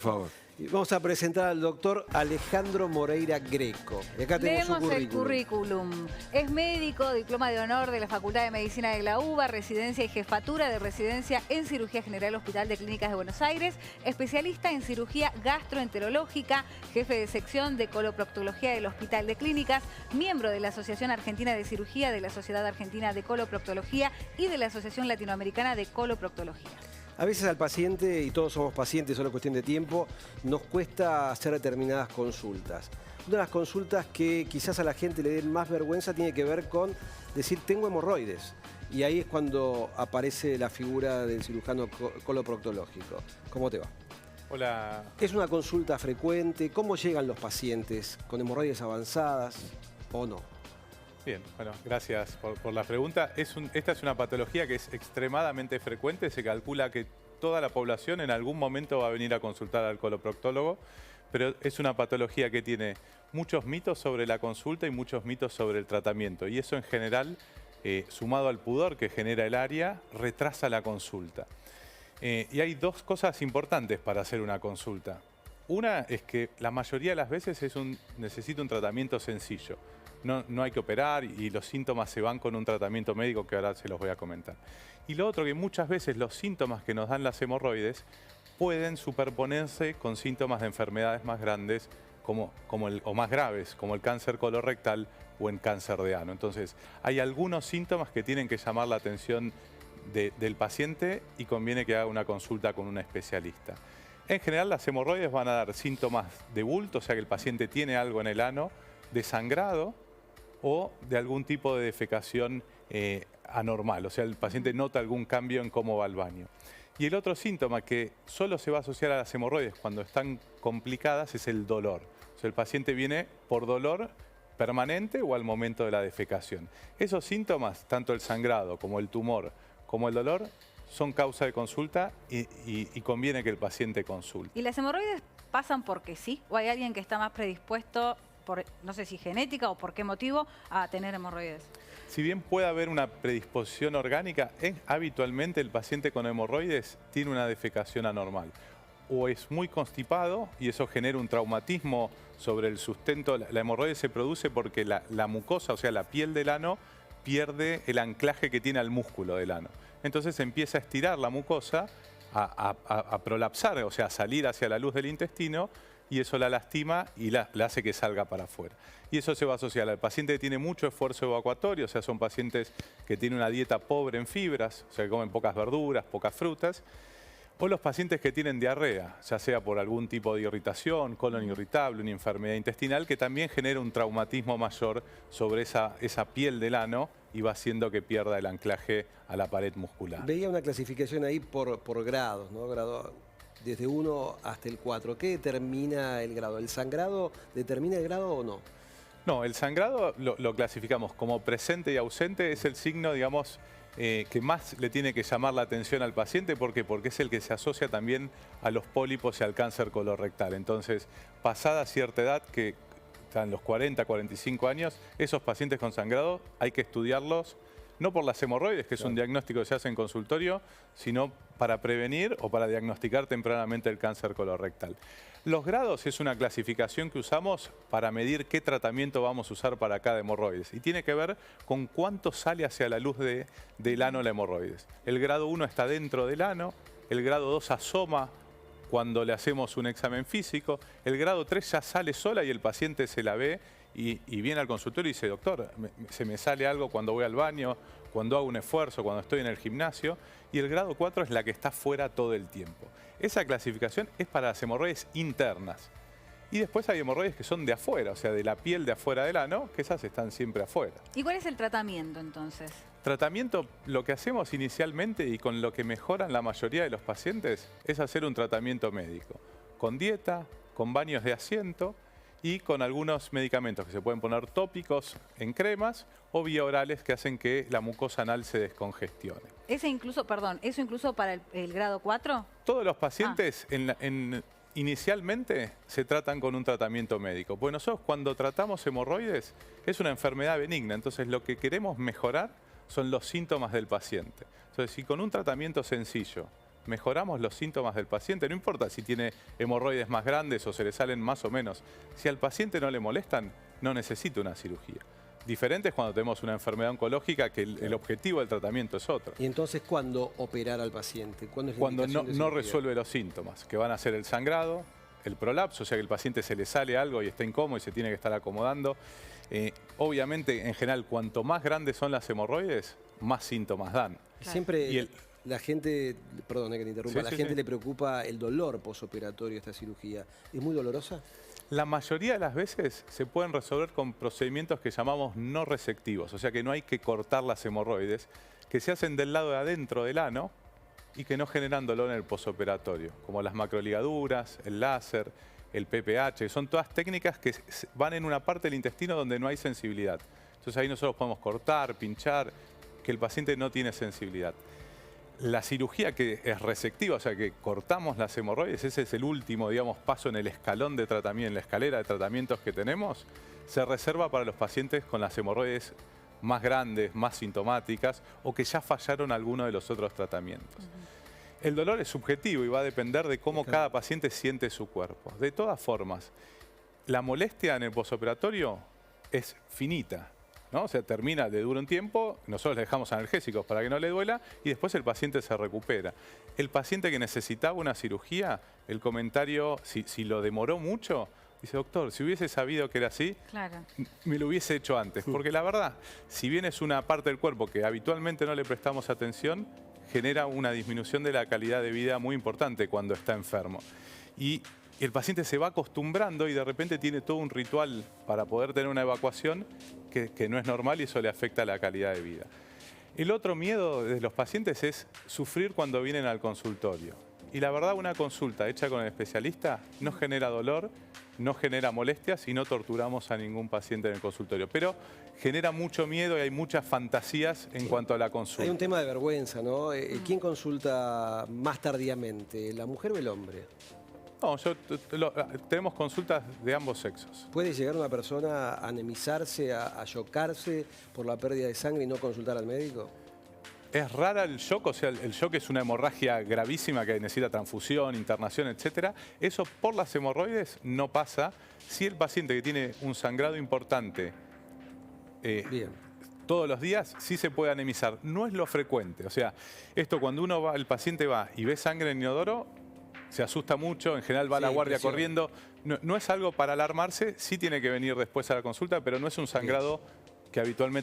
Por favor. Y vamos a presentar al doctor Alejandro Moreira Greco. Y acá tenemos su Leemos el currículum. currículum. Es médico, diploma de honor de la Facultad de Medicina de la UBA, residencia y jefatura de residencia en Cirugía General Hospital de Clínicas de Buenos Aires, especialista en cirugía gastroenterológica, jefe de sección de coloproctología del Hospital de Clínicas, miembro de la Asociación Argentina de Cirugía, de la Sociedad Argentina de Coloproctología y de la Asociación Latinoamericana de Coloproctología. A veces al paciente, y todos somos pacientes, solo es cuestión de tiempo, nos cuesta hacer determinadas consultas. Una de las consultas que quizás a la gente le den más vergüenza tiene que ver con decir tengo hemorroides. Y ahí es cuando aparece la figura del cirujano coloproctológico. ¿Cómo te va? Hola. ¿Es una consulta frecuente? ¿Cómo llegan los pacientes? ¿Con hemorroides avanzadas o no? Bien, bueno, gracias por la pregunta. Esta es una patología que es extremadamente frecuente. Se calcula que toda la población en algún momento va a venir a consultar al coloproctólogo, pero es una patología que tiene muchos mitos sobre la consulta y muchos mitos sobre el tratamiento. Y eso en general, sumado al pudor que genera el área, retrasa la consulta. Y hay dos cosas importantes para hacer una consulta. Una es que la mayoría de las veces necesita un tratamiento sencillo. No hay que operar y los síntomas se van con un tratamiento médico que ahora se los voy a comentar. Y lo otro, que muchas veces los síntomas que nos dan las hemorroides pueden superponerse con síntomas de enfermedades más grandes o más graves, como el cáncer colorectal o el cáncer de ano. Entonces, hay algunos síntomas que tienen que llamar la atención del paciente y conviene que haga una consulta con un especialista. En general, las hemorroides van a dar síntomas de bulto, o sea que el paciente tiene algo en el ano, de sangrado, o de algún tipo de defecación anormal, o sea, el paciente nota algún cambio en cómo va al baño. Y el otro síntoma que solo se va a asociar a las hemorroides cuando están complicadas es el dolor. O sea, el paciente viene por dolor permanente o al momento de la defecación. Esos síntomas, tanto el sangrado como el tumor como el dolor, son causa de consulta y conviene que el paciente consulte. ¿Y las hemorroides pasan porque sí? ¿O hay alguien que está más predispuesto, por, no sé si genética o por qué motivo, a tener hemorroides? Si bien puede haber una predisposición orgánica, habitualmente el paciente con hemorroides tiene una defecación anormal. O es muy constipado y eso genera un traumatismo sobre el sustento. La hemorroide se produce porque la mucosa, o sea, la piel del ano, pierde el anclaje que tiene al músculo del ano. Entonces empieza a estirar la mucosa, a prolapsar, o sea, a salir hacia la luz del intestino, y eso la lastima y la hace que salga para afuera. Y eso se va a asociar al paciente que tiene mucho esfuerzo evacuatorio, o sea, son pacientes que tienen una dieta pobre en fibras, o sea, que comen pocas verduras, pocas frutas, o los pacientes que tienen diarrea, ya sea por algún tipo de irritación, colon irritable, una enfermedad intestinal, que también genera un traumatismo mayor sobre esa piel del ano y va haciendo que pierda el anclaje a la pared muscular. Veía una clasificación ahí por grados, ¿no? Grado desde 1 hasta el 4. ¿Qué determina el grado? ¿El sangrado determina el grado o no? No, el sangrado lo clasificamos como presente y ausente, es el signo, digamos, que más le tiene que llamar la atención al paciente. ¿Por qué? Porque es el que se asocia también a los pólipos y al cáncer colorectal. Entonces, pasada cierta edad, que están los 40, 45 años, esos pacientes con sangrado hay que estudiarlos, no por las hemorroides, que es un diagnóstico que se hace en consultorio, sino para prevenir o para diagnosticar tempranamente el cáncer colorectal. Los grados es una clasificación que usamos para medir qué tratamiento vamos a usar para cada hemorroides. Y tiene que ver con cuánto sale hacia la luz del ano la hemorroides. El grado 1 está dentro del ano, el grado 2 asoma cuando le hacemos un examen físico, el grado 3 ya sale sola y el paciente se la ve y viene al consultorio y dice, doctor, se me sale algo cuando voy al baño, cuando hago un esfuerzo, cuando estoy en el gimnasio, y el grado 4 es la que está fuera todo el tiempo. Esa clasificación es para las hemorroides internas. Y después hay hemorroides que son de afuera, o sea, de la piel de afuera del ano, que esas están siempre afuera. ¿Y cuál es el tratamiento entonces? Tratamiento, lo que hacemos inicialmente y con lo que mejoran la mayoría de los pacientes es hacer un tratamiento médico, con dieta, con baños de asiento y con algunos medicamentos que se pueden poner tópicos en cremas o vía orales que hacen que la mucosa anal se descongestione. ¿Eso incluso para el grado 4? Todos los pacientes inicialmente se tratan con un tratamiento médico. Pues nosotros cuando tratamos hemorroides es una enfermedad benigna, entonces lo que queremos mejorar son los síntomas del paciente. Entonces, si con un tratamiento sencillo mejoramos los síntomas del paciente. No importa si tiene hemorroides más grandes o se le salen más o menos. Si al paciente no le molestan, no necesita una cirugía. Diferente es cuando tenemos una enfermedad oncológica que el objetivo del tratamiento es otro. ¿Y entonces cuándo operar al paciente? ¿Cuándo es la Cuando indicación de no cirugía? resuelve los síntomas, que van a ser el sangrado, el prolapso, o sea que el paciente se le sale algo y está incómodo y se tiene que estar acomodando. Obviamente, en general, cuanto más grandes son las hemorroides, más síntomas dan. Siempre la gente, perdón que te interrumpa, la gente sí. le preocupa el dolor posoperatorio de esta cirugía. ¿Es muy dolorosa? La mayoría de las veces se pueden resolver con procedimientos que llamamos no resectivos, o sea que no hay que cortar las hemorroides, que se hacen del lado de adentro del ano y que no generan dolor en el posoperatorio, como las macroligaduras, el láser, el PPH, que son todas técnicas que van en una parte del intestino donde no hay sensibilidad. Entonces ahí nosotros podemos cortar, pinchar, que el paciente no tiene sensibilidad. La cirugía que es resectiva, o sea que cortamos las hemorroides, ese es el último, digamos, paso en el escalón de tratamiento, en la escalera de tratamientos que tenemos, se reserva para los pacientes con las hemorroides más grandes, más sintomáticas o que ya fallaron alguno de los otros tratamientos. El dolor es subjetivo y va a depender de cómo cada paciente siente su cuerpo. De todas formas, la molestia en el posoperatorio es finita, ¿no? O sea, termina, le dura un tiempo, nosotros le dejamos analgésicos para que no le duela y después el paciente se recupera. El paciente que necesitaba una cirugía, el comentario, si lo demoró mucho, dice, doctor, si hubiese sabido que era así, me lo hubiese hecho antes. Porque la verdad, si bien es una parte del cuerpo que habitualmente no le prestamos atención, genera una disminución de la calidad de vida muy importante cuando está enfermo. Y el paciente se va acostumbrando y de repente tiene todo un ritual para poder tener una evacuación que no es normal y eso le afecta a la calidad de vida. El otro miedo de los pacientes es sufrir cuando vienen al consultorio. Y la verdad, una consulta hecha con el especialista no genera dolor, no genera molestias y no torturamos a ningún paciente en el consultorio. Pero genera mucho miedo y hay muchas fantasías en cuanto a la consulta. Hay un tema de vergüenza, ¿no? ¿Quién consulta más tardíamente, la mujer o el hombre? No, tenemos consultas de ambos sexos. ¿Puede llegar una persona a anemizarse, a chocarse por la pérdida de sangre y no consultar al médico? Es rara el shock, o sea, el shock es una hemorragia gravísima que necesita transfusión, internación, etcétera. Eso por las hemorroides no pasa. Si el paciente que tiene un sangrado importante todos los días, sí se puede anemizar. No es lo frecuente. O sea, esto cuando el paciente va y ve sangre en inodoro, se asusta mucho, en general va a la guardia corriendo. No es algo para alarmarse, sí tiene que venir después a la consulta, pero no es un sangrado que habitualmente